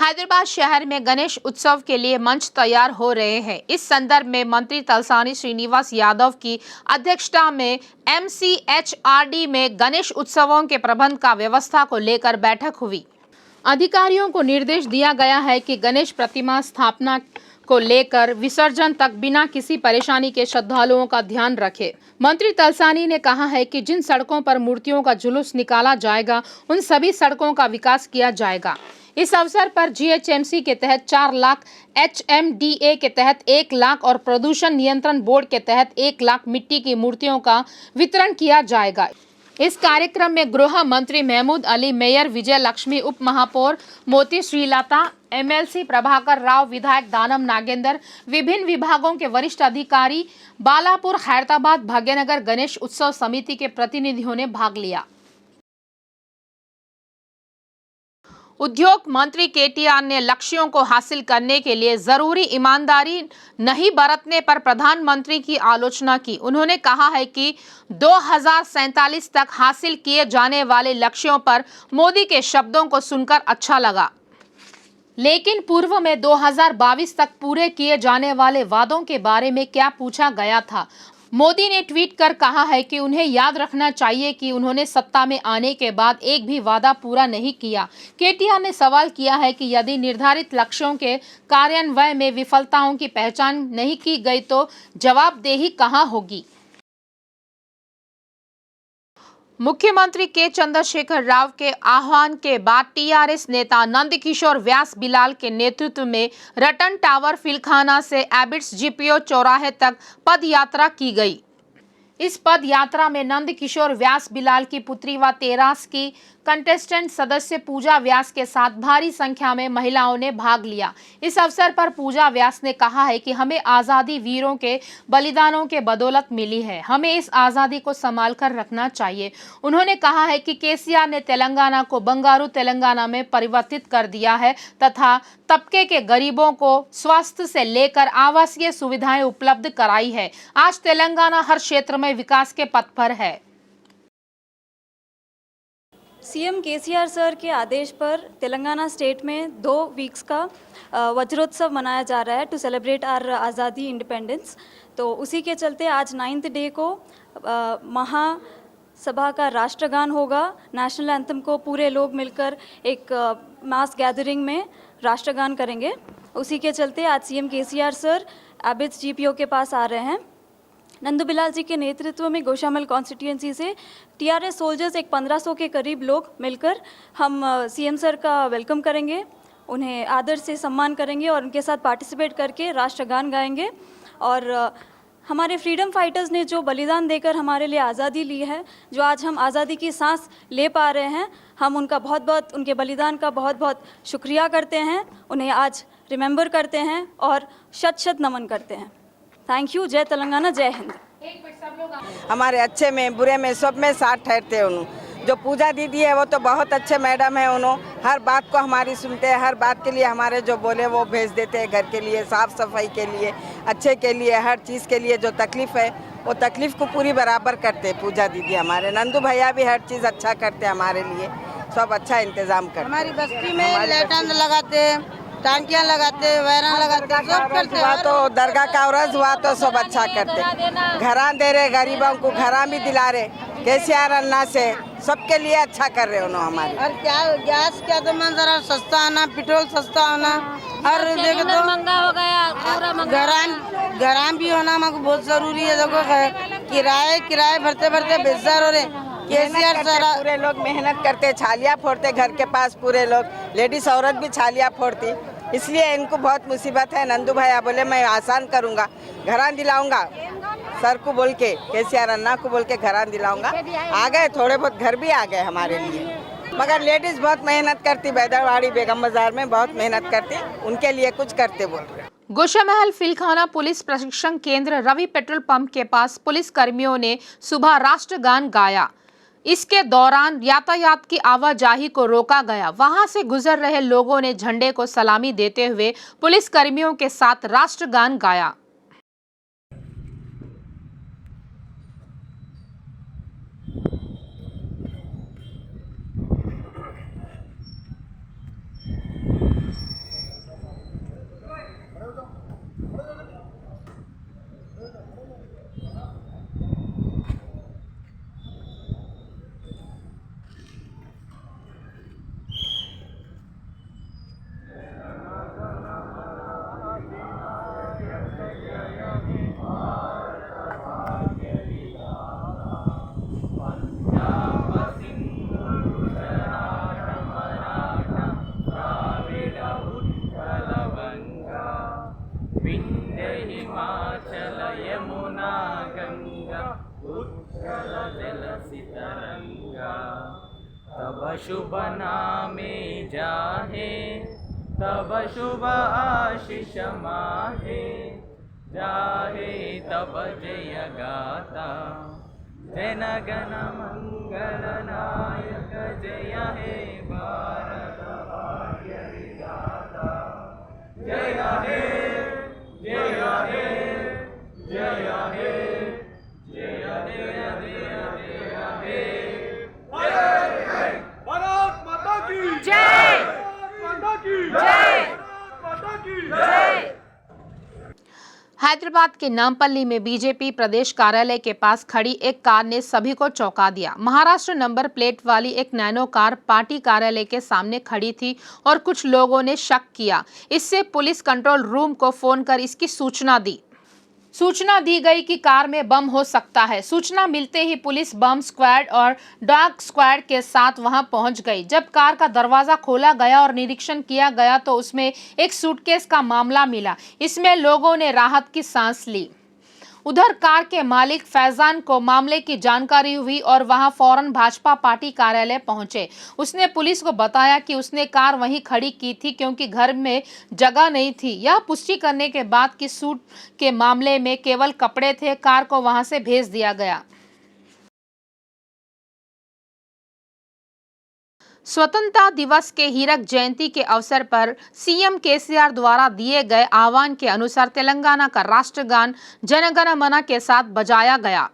हैदराबाद शहर में गणेश उत्सव के लिए मंच तैयार हो रहे हैं। इस संदर्भ में मंत्री तलसानी श्रीनिवास यादव की अध्यक्षता में MCHRD में गणेश उत्सवों के प्रबंध का व्यवस्था को लेकर बैठक हुई। अधिकारियों को निर्देश दिया गया है कि गणेश प्रतिमा स्थापना को लेकर विसर्जन तक बिना किसी परेशानी के श्रद्धालुओं का ध्यान रखें। मंत्री तलसानी ने कहा है कि जिन सड़कों पर मूर्तियों का जुलूस निकाला जाएगा उन सभी सड़कों का विकास किया जाएगा। इस अवसर पर GHMC के तहत 4 लाख, HMDA के तहत 1 लाख और प्रदूषण नियंत्रण बोर्ड के तहत 1 लाख मिट्टी की मूर्तियों का वितरण किया जाएगा। इस कार्यक्रम में गृह मंत्री महमूद अली, मेयर विजय लक्ष्मी, उप महापौर मोती श्रीलता, MLC प्रभाकर राव, विधायक दानम नागेंद्र, विभिन्न विभागों के वरिष्ठ अधिकारी, बालापुर खैरताबाद भाग्यनगर गणेश उत्सव समिति के प्रतिनिधियों ने भाग लिया। उद्योग मंत्री KTR ने लक्ष्यों को हासिल करने के लिए जरूरी ईमानदारी नहीं बरतने पर प्रधानमंत्री की आलोचना की। उन्होंने कहा है कि 2047 तक हासिल किए जाने वाले लक्ष्यों पर मोदी के शब्दों को सुनकर अच्छा लगा, लेकिन पूर्व में 2022 तक पूरे किए जाने वाले वादों के बारे में क्या पूछा गया था। मोदी ने ट्वीट कर कहा है कि उन्हें याद रखना चाहिए कि उन्होंने सत्ता में आने के बाद एक भी वादा पूरा नहीं किया। KTR ने सवाल किया है कि यदि निर्धारित लक्ष्यों के कार्यान्वयन में विफलताओं की पहचान नहीं की गई तो जवाबदेही कहां होगी। मुख्यमंत्री K. चंद्रशेखर राव के आह्वान के बाद TRS नेता नंदकिशोर व्यास बिलाल के नेतृत्व में रतन टावर फिलखाना से एबिट्स GPO चौराहे तक पद यात्रा की गई। इस पद यात्रा में नंदकिशोर व्यास बिलाल की पुत्री व तेरास की कंटेस्टेंट सदस्य पूजा व्यास के साथ भारी संख्या में महिलाओं ने भाग लिया। इस अवसर पर पूजा व्यास ने कहा है कि हमें आज़ादी वीरों के बलिदानों के बदौलत मिली है, हमें इस आज़ादी को संभाल कर रखना चाहिए। उन्होंने कहा है कि KCR ने तेलंगाना को बंगारू तेलंगाना में परिवर्तित कर दिया है तथा तबके के गरीबों को स्वास्थ्य से लेकर आवासीय सुविधाएं उपलब्ध कराई है। आज तेलंगाना हर क्षेत्र में विकास के पथ पर है। CM KCR सर के आदेश पर तेलंगाना स्टेट में 2 वीक्स का वज्रोत्सव मनाया जा रहा है टू सेलिब्रेट आवर आज़ादी इंडिपेंडेंस। तो उसी के चलते आज 9th डे को महासभा का राष्ट्रगान होगा। नेशनल एंथम को पूरे लोग मिलकर एक मास गैदरिंग में राष्ट्रगान करेंगे। उसी के चलते आज CM KCR sir Abids GPO के पास आ रहे हैं। नंदू बिलाल जी के नेतृत्व में गोशामल कॉन्स्टिट्यूएंसी से TRS सोल्जर्स एक 1500 के करीब लोग मिलकर हम CM सर का वेलकम करेंगे, उन्हें आदर से सम्मान करेंगे और उनके साथ पार्टिसिपेट करके राष्ट्रगान गाएंगे। और हमारे फ्रीडम फाइटर्स ने जो बलिदान देकर हमारे लिए आज़ादी ली है, जो आज हम आज़ादी की सांस ले पा रहे हैं, हम उनका बहुत उनके बलिदान का बहुत शुक्रिया करते हैं, उन्हें आज रिमेंबर करते हैं और शत नमन करते हैं। Thank you. जय तेलंगाना, जय हिंद। हमारे अच्छे में बुरे में सब में साथ ठहरते हैं। उन्होंने जो पूजा दीदी है वो तो बहुत अच्छे मैडम है। उन्होंने हर बात को हमारी सुनते हैं, हर बात के लिए हमारे जो बोले वो भेज देते हैं। घर के लिए, साफ सफाई के लिए, अच्छे के लिए, हर चीज़ के लिए जो तकलीफ़ है वो तकलीफ़ को पूरी बराबर करते हैं पूजा दीदी। हमारे नंदू भैया भी हर चीज़ अच्छा करते हैं हमारे लिए, सब अच्छा इंतज़ाम करते। हमारी बस्ती में लाइटां लगाते हैं, टांकियाँ लगाते, वैरान लगाते, सब करते। हुआ तो दरगाह का औरज हुआ तो सब अच्छा करते। घरा दे रहे गरीबों को, घरा भी दिला रहे। KCR अन्ना से सबके लिए अच्छा कर रहे उन्होंने हमारे। और क्या गैस क्या तो मन जरा सस्ता आना, पेट्रोल सस्ता होना, और देखो तो महंगा हो गया, पूरा महंगा। घराम भी होना हमको बहुत जरूरी है। देखो किराए भरते बेजार हो रहे। KCR सारा पूरे लोग मेहनत करते, छालियाँ फोड़ते, घर के पास पूरे लोग, लेडीज औरत भी छालियाँ फोड़ती, इसलिए इनको बहुत मुसीबत है। नंदू भैया बोले मैं आसान करूँगा, घरां दिलाऊंगा, सर को बोल के, KCR अन्ना को बोल के घरां दिलाऊंगा। आ गए, थोड़े बहुत घर भी आ गए हमारे लिए, मगर लेडीज बहुत मेहनत करती, बैदरवाड़ी बेगम बाजार में बहुत मेहनत करती, उनके लिए कुछ करते बोल रहे। गोशामहल फिलखाना पुलिस प्रशिक्षण केंद्र रवि पेट्रोल पंप के पास पुलिस कर्मियों ने सुबह राष्ट्रगान गाया। इसके दौरान यातायात की आवाजाही को रोका गया। वहां से गुजर रहे लोगों ने झंडे को सलामी देते हुए पुलिस कर्मियों के साथ राष्ट्रगान गाया। तब शुभ आशीष माहे, जाहे तब जय गाता। जन गण मंगल नायक, जय हे भारत भाग्य विधाता। जय हे, जय हे, जय हे, जय जय जय जय हे। भारत माता की जय। माता की जय। माता की जय। हैदराबाद के नामपल्ली में बीजेपी प्रदेश कार्यालय के पास खड़ी एक कार ने सभी को चौंका दिया। महाराष्ट्र नंबर प्लेट वाली एक नैनो कार पार्टी कार्यालय के सामने खड़ी थी और कुछ लोगों ने शक किया। इससे पुलिस कंट्रोल रूम को फोन कर इसकी सूचना दी गई कि कार में बम हो सकता है। सूचना मिलते ही पुलिस बम स्क्वाड और डॉग स्क्वाड के साथ वहां पहुंच गई। जब कार का दरवाजा खोला गया और निरीक्षण किया गया तो उसमें एक सूटकेस का मामला मिला। इसमें लोगों ने राहत की सांस ली। उधर कार के मालिक फैजान को मामले की जानकारी हुई और वहां फौरन भाजपा पार्टी कार्यालय पहुंचे। उसने पुलिस को बताया कि उसने कार वहीं खड़ी की थी क्योंकि घर में जगह नहीं थी। यह पुष्टि करने के बाद कि सूट के मामले में केवल कपड़े थे, कार को वहां से भेज दिया गया। स्वतंत्रता दिवस के हीरक जयंती के अवसर पर सीएम केसीआर द्वारा दिए गए आह्वान के अनुसार तेलंगाना का राष्ट्रगान जन गण मन के साथ बजाया गया।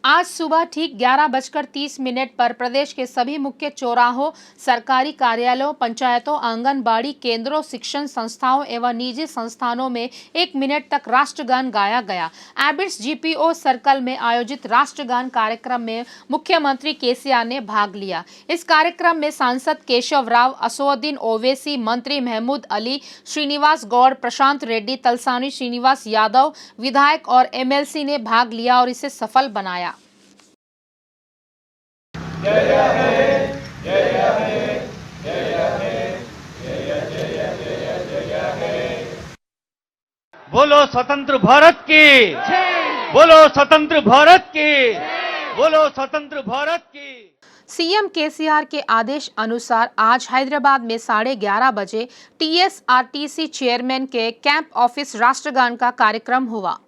आज सुबह ठीक 11:30 पर प्रदेश के सभी मुख्य चौराहों, सरकारी कार्यालयों, पंचायतों, आंगनबाड़ी केंद्रों, शिक्षण संस्थाओं एवं निजी संस्थानों में 1 मिनट तक राष्ट्रगान गाया गया। एबिट्स जीपीओ सर्कल में आयोजित राष्ट्रगान कार्यक्रम में मुख्यमंत्री केसीआर ने भाग लिया। इस कार्यक्रम में सांसद केशव राव, असदुद्दीन ओवैसी, मंत्री महमूद अली, श्रीनिवास गौड़, प्रशांत रेड्डी, तलसानी श्रीनिवास यादव, विधायक और एमएलसी ने भाग लिया और इसे सफल बनाया। जय हे, जय हे, जय हे, जय जय जय जय हे। बोलो स्वतंत्र भारत की, बोलो स्वतंत्र भारत की, बोलो स्वतंत्र भारत की। सीएम केसीआर के आदेश अनुसार आज हैदराबाद में 11:30 बजे टीएसआरटीसी चेयरमैन के कैंप ऑफिस राष्ट्रगान का कार्यक्रम हुआ।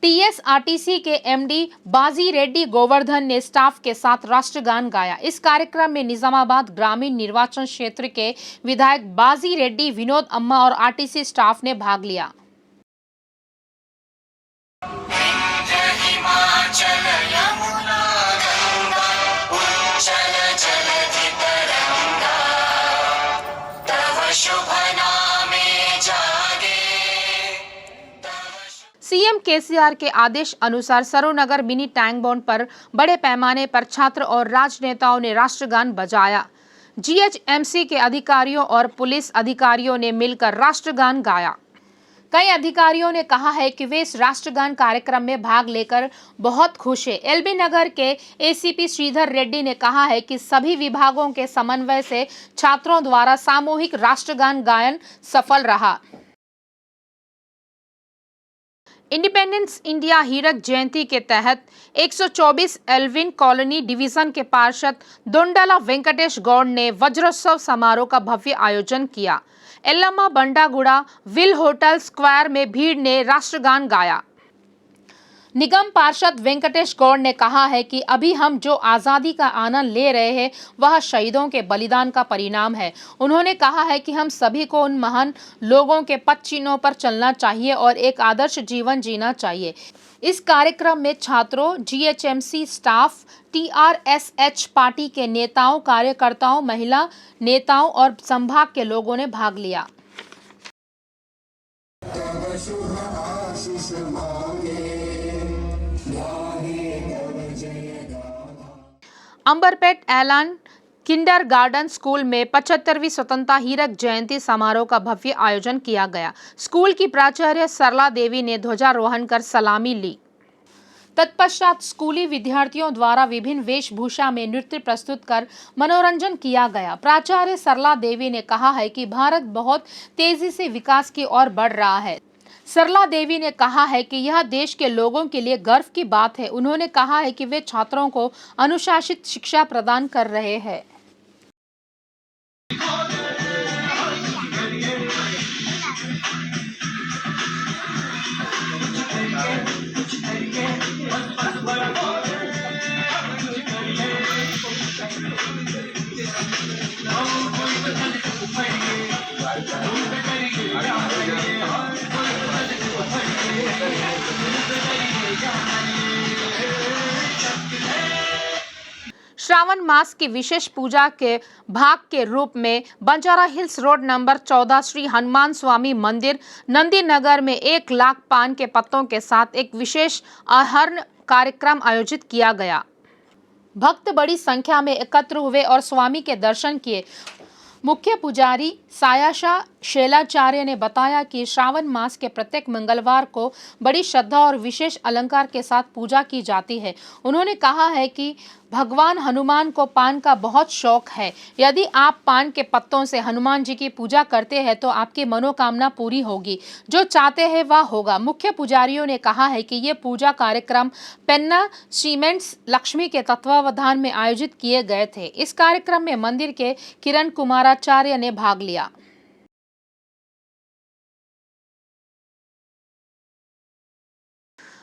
टीएसआरटीसी के एमडी बाजी रेड्डी गोवर्धन ने स्टाफ के साथ राष्ट्रगान गाया। इस कार्यक्रम में निजामाबाद ग्रामीण निर्वाचन क्षेत्र के विधायक बाजी रेड्डी, विनोद अम्मा और आरटीसी स्टाफ ने भाग लिया। सीएम केसीआर के आदेश अनुसार सरोनगर मिनी टैंक बॉन्ड पर बड़े पैमाने पर छात्र और राजनेताओं ने राष्ट्रगान बजाया। जीएचएमसी के अधिकारियों और पुलिस अधिकारियों ने मिलकर राष्ट्रगान गाया। कई अधिकारियों ने कहा है कि वे इस राष्ट्रगान कार्यक्रम में भाग लेकर बहुत खुश हैं। एलबी नगर के एसीपी श्रीधर रेड्डी ने कहा है कि सभी विभागों के समन्वय से छात्रों द्वारा सामूहिक राष्ट्रगान गायन सफल रहा। इंडिपेंडेंस इंडिया हीरक जयंती के तहत 124 एल्विन कॉलोनी डिवीजन के पार्षद दोंडाला वेंकटेश गौड़ ने वज्रोत्सव समारोह का भव्य आयोजन किया। एल्लम्मा बंडागुड़ा विल होटल स्क्वायर में भीड़ ने राष्ट्रगान गाया। निगम पार्षद वेंकटेश गौड़ ने कहा है कि अभी हम जो आज़ादी का आनंद ले रहे हैं वह शहीदों के बलिदान का परिणाम है। उन्होंने कहा है कि हम सभी को उन महान लोगों के पद चिन्हों पर चलना चाहिए और एक आदर्श जीवन जीना चाहिए। इस कार्यक्रम में छात्रों, जीएचएमसी स्टाफ, टीआरएसएच पार्टी के नेताओं, कार्यकर्ताओं, महिला नेताओं और संभाग के लोगों ने भाग लिया। अंबरपेट ऐलान किंडरगार्टन स्कूल में 75वीं स्वतंत्रता हीरक जयंती समारोह का भव्य आयोजन किया गया। स्कूल की प्राचार्य सरला देवी ने ध्वजारोहण कर सलामी ली। तत्पश्चात स्कूली विद्यार्थियों द्वारा विभिन्न वेशभूषा में नृत्य प्रस्तुत कर मनोरंजन किया गया। प्राचार्य सरला देवी ने कहा है कि भारत बहुत तेजी से विकास की ओर बढ़ रहा है। सरला देवी ने कहा है कि यह देश के लोगों के लिए गर्व की बात है। उन्होंने कहा है कि वे छात्रों को अनुशासित शिक्षा प्रदान कर रहे हैं। श्रावण मास की विशेष पूजा के भाग के रूप में Banjara hills road number 14 Shri Hanuman Swamy मंदिर नंदी नगर में 1 लाख पान के पत्तों के साथ एक विशेष आहरण कार्यक्रम आयोजित किया गया। भक्त बड़ी संख्या में एकत्र हुए और स्वामी के दर्शन किए। मुख्य पुजारी सायाशा शैलाचार्य ने बताया कि श्रावण मास के प्रत्येक मंगलवार को बड़ी श्रद्धा और विशेष अलंकार के साथ पूजा की जाती है। उन्होंने कहा है कि भगवान हनुमान को पान का बहुत शौक है। यदि आप पान के पत्तों से हनुमान जी की पूजा करते हैं तो आपकी मनोकामना पूरी होगी, जो चाहते हैं वह होगा। मुख्य पुजारियों ने कहा है कि ये पूजा कार्यक्रम पेन्ना सीमेंट्स लक्ष्मी के तत्वावधान में आयोजित किए गए थे। इस कार्यक्रम में मंदिर के किरण कुमाराचार्य ने भाग लिया।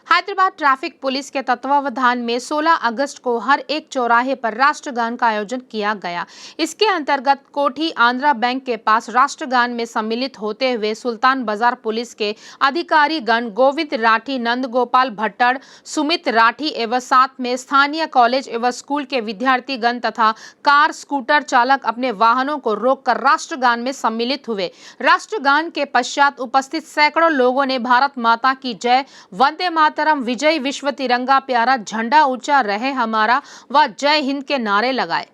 हैदराबाद ट्रैफिक पुलिस के तत्वावधान में 16 अगस्त को हर एक चौराहे पर राष्ट्रगान का आयोजन किया गया। इसके अंतर्गत कोठी आंध्रा बैंक के पास राष्ट्रगान में सम्मिलित होते हुए सुल्तान बाजार पुलिस के अधिकारी गण गोविंद राठी, नंद गोपाल भट्टड़, सुमित राठी एवं साथ में स्थानीय कॉलेज एवं स्कूल के विद्यार्थी गण तथा कार स्कूटर चालक अपने वाहनों को रोककर राष्ट्रगान में सम्मिलित हुए। राष्ट्रगान के पश्चात उपस्थित सैकड़ों लोगों ने भारत माता की जय, वंदे मातरम, विजय विश्व तिरंगा प्यारा, झंडा ऊंचा रहे हमारा व जय हिंद के नारे लगाए।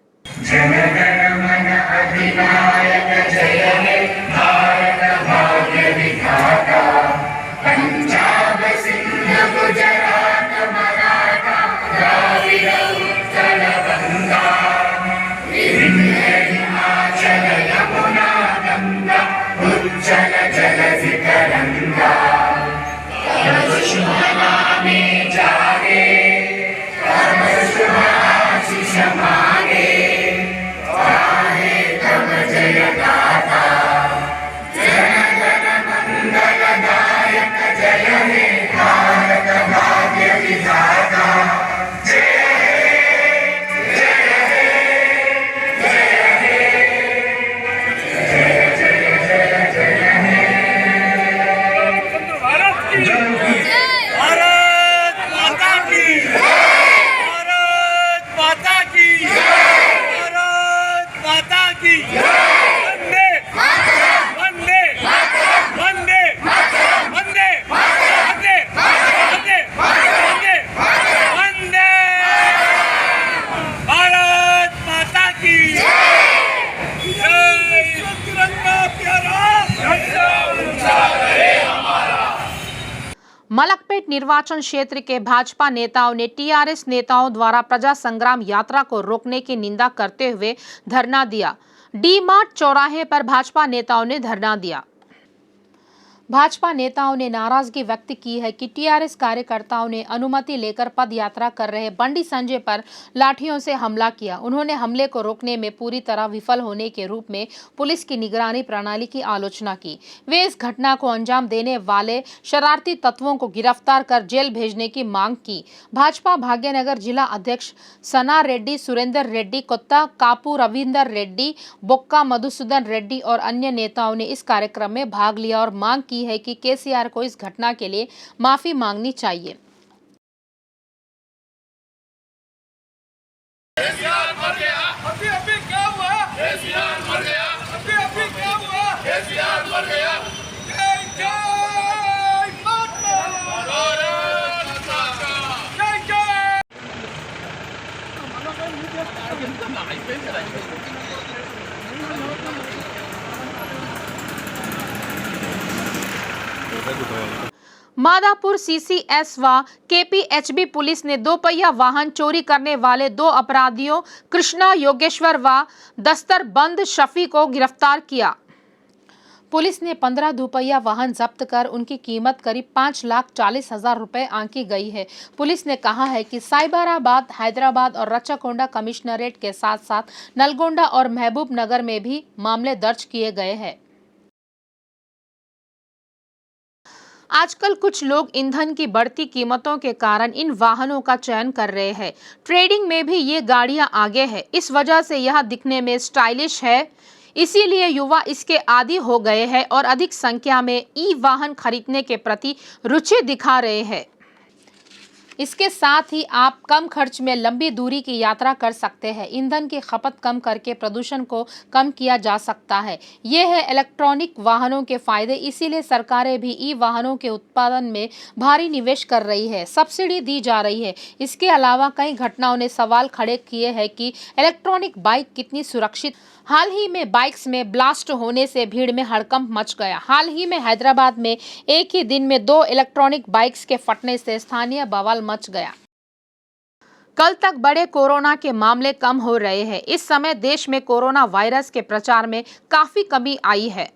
मलकपेट निर्वाचन क्षेत्र के भाजपा नेताओं ने टीआरएस नेताओं द्वारा प्रजा संग्राम यात्रा को रोकने की निंदा करते हुए धरना दिया। डी मार्ट चौराहे पर भाजपा नेताओं ने धरना दिया। भाजपा नेताओं ने नाराजगी व्यक्त की है कि टीआरएस कार्यकर्ताओं ने अनुमति लेकर पद यात्रा कर रहे बंडी संजय पर लाठियों से हमला किया। उन्होंने हमले को रोकने में पूरी तरह विफल होने के रूप में पुलिस की निगरानी प्रणाली की आलोचना की। वे इस घटना को अंजाम देने वाले शरारती तत्वों को गिरफ्तार कर जेल भेजने की मांग की। भाजपा भाग्यनगर जिला अध्यक्ष सना रेड्डी, सुरेंदर रेड्डी, कोत्ता कापू, रविंदर रेड्डी, बोक्का मधुसूदन रेड्डी और अन्य नेताओं ने इस कार्यक्रम में भाग लिया और मांग की है कि केसीआर को इस घटना के लिए माफी मांगनी चाहिए। मादापुर सीसीएस व केपीएचबी पुलिस ने 2 पहिया वाहन चोरी करने वाले 2 अपराधियों कृष्णा योगेश्वर व दस्तरबंद शफी को गिरफ्तार किया। पुलिस ने 15 दुपहिया वाहन जब्त कर उनकी कीमत करीब 5,40,000 रुपए आंकी गई है। पुलिस ने कहा है कि साइबराबाद, हैदराबाद और रच्चाकोंडा कमिश्नरेट के साथ साथ नलगोंडा और महबूब नगर में भी मामले दर्ज किए गए हैं। आजकल कुछ लोग ईंधन की बढ़ती कीमतों के कारण इन वाहनों का चयन कर रहे हैं। ट्रेडिंग में भी ये गाड़ियां आगे है। इस वजह से यह दिखने में स्टाइलिश है, इसीलिए युवा इसके आदी हो गए हैं और अधिक संख्या में ई वाहन खरीदने के प्रति रुचि दिखा रहे हैं। इसके साथ ही आप कम खर्च में लंबी दूरी की यात्रा कर सकते हैं। ईंधन की खपत कम करके प्रदूषण को कम किया जा सकता है। ये है इलेक्ट्रॉनिक वाहनों के फायदे। इसीलिए सरकारें भी ई वाहनों के उत्पादन में भारी निवेश कर रही है, सब्सिडी दी जा रही है। इसके अलावा कई घटनाओं ने सवाल खड़े किए हैं कि इलेक्ट्रॉनिक बाइक कितनी सुरक्षित। हाल ही में बाइक्स में ब्लास्ट होने से भीड़ में हड़कंप मच गया। हाल ही में हैदराबाद में एक ही दिन में 2 इलेक्ट्रॉनिक बाइक्स के फटने से स्थानीय बवाल मच गया। कल तक बड़े कोरोना के मामले कम हो रहे हैं। इस समय देश में कोरोना वायरस के प्रचार में काफी कमी आई है।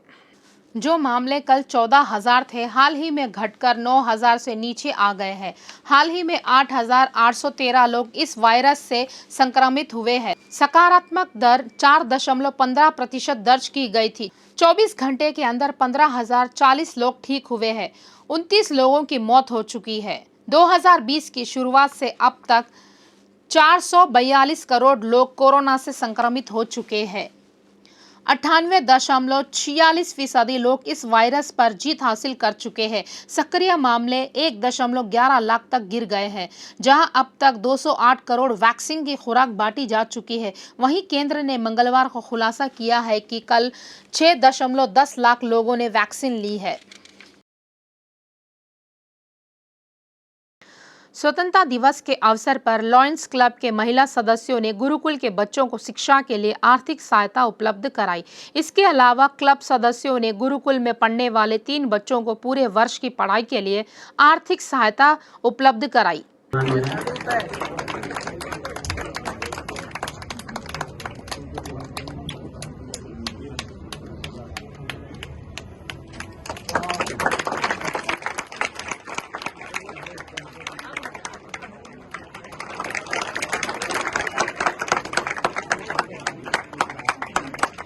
जो मामले कल 14,000 थे, हाल ही में घटकर 9,000 से नीचे आ गए हैं। हाल ही में 8,813 लोग इस वायरस से संक्रमित हुए हैं। सकारात्मक दर 4.15% दर्ज की गई थी। 24 घंटे के अंदर 15,040 लोग ठीक हुए हैं। 29 लोगों की मौत हो चुकी है। 2020 की शुरुआत से अब तक 442 करोड़ लोग कोरोना से संक्रमित हो चुके हैं। 98.46% लोग इस वायरस पर जीत हासिल कर चुके हैं। सक्रिय मामले 1.11 लाख तक गिर गए हैं, जहां अब तक 208 करोड़ वैक्सीन की खुराक बांटी जा चुकी है। वहीं केंद्र ने मंगलवार को खुलासा किया है कि कल 6.10 लाख लोगों ने वैक्सीन ली है। स्वतंत्रता दिवस के अवसर पर लॉयंस क्लब के महिला सदस्यों ने गुरुकुल के बच्चों को शिक्षा के लिए आर्थिक सहायता उपलब्ध कराई। इसके अलावा क्लब सदस्यों ने गुरुकुल में पढ़ने वाले 3 बच्चों को पूरे वर्ष की पढ़ाई के लिए आर्थिक सहायता उपलब्ध कराई।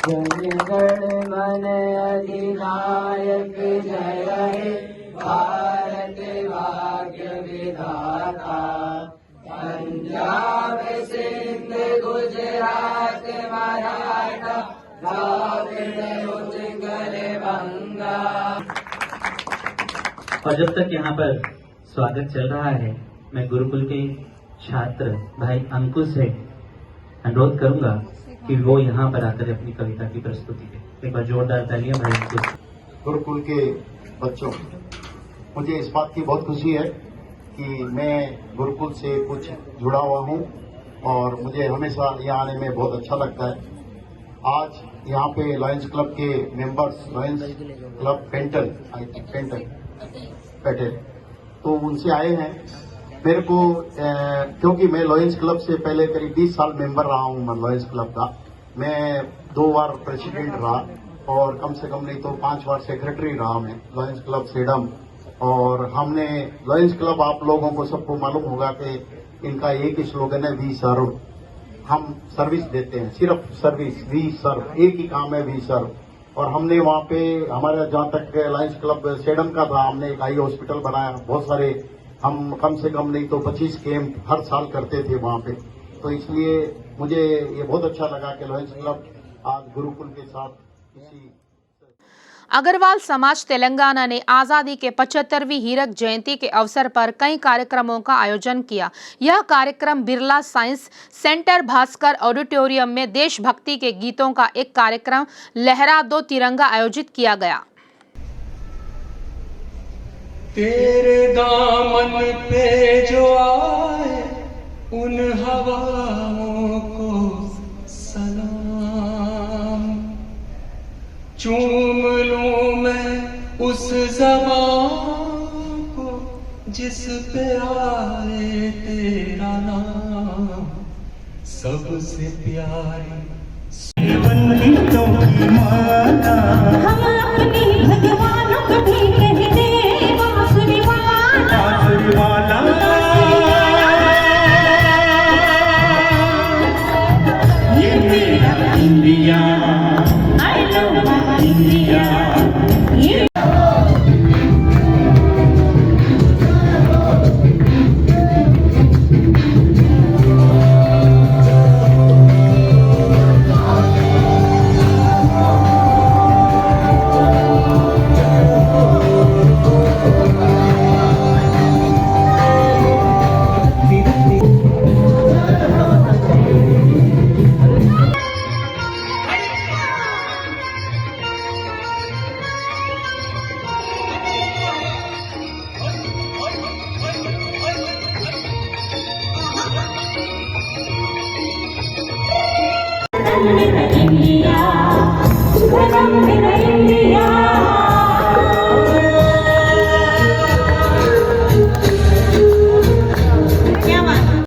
जनगण मन अधिनायक जय हे भारत भाग्य विधाता। पंजाब सिंध गुजरात मराठा द्राविड़ उत्कल बंगा। और जब तक यहाँ पर स्वागत चल रहा है, मैं गुरुकुल के छात्र भाई अंकुश से अनुरोध करूंगा कि वो यहाँ पर आकर अपनी कविता की प्रस्तुति दे। एक बार जोरदार तालियां भाई अंकुश। गुरुकुल के बच्चों, मुझे इस बात की बहुत खुशी है कि मैं गुरुकुल से कुछ जुड़ा हुआ हूँ और मुझे हमेशा यहाँ आने में बहुत अच्छा लगता है। आज यहाँ पे लॉयंस क्लब के मेंबर्स, लॉयंस क्लब पेंटल तो उनसे आए हैं। मेरे को क्योंकि मैं लॉयंस क्लब से पहले करीब 20 साल मेंबर रहा हूँ लॉयंस क्लब का। मैं 2 बार प्रेसिडेंट रहा और कम से कम नहीं तो 5 बार सेक्रेटरी रहा मैं लॉयंस क्लब सेडम। और हमने लॉयंस क्लब, आप लोगों को सबको मालूम होगा कि इनका एक ही स्लोगन है, वी सर्व। हम सर्विस देते हैं, सिर्फ सर्विस, वी सर्व, एक ही काम है, वी सर्व। और हमने वहाँ पे हमारा जहाँ तक लॉयंस क्लब सेडम का था, हमने एक आई हॉस्पिटल बनाया। बहुत सारे हम कम से कम नहीं तो 25 कैंप हर साल करते थे वहाँ पे। तो इसलिए मुझे ये बहुत अच्छा लगा कि लॉयंस क्लब आज गुरुकुल के साथ इसी। अग्रवाल समाज तेलंगाना ने आज़ादी के 75वीं हीरक जयंती के अवसर पर कई कार्यक्रमों का आयोजन किया। यह कार्यक्रम Birla science centre Bhaskar auditorium में देशभक्ति के गीतों का एक कार्यक्रम लहरा दो तिरंगा आयोजित किया गया। तेरे दामन पे जो आए उन हवाओं को सलाम, चूम लूं मैं उस ज़बान को जिस पे आए तेरा नाम, सबसे प्यारी वंदितों की माला। हम अपनी भगवानों को भी कहते बांसुरी वाला, बांसुरी वाला। ये मेरा India, I love my India। मेरा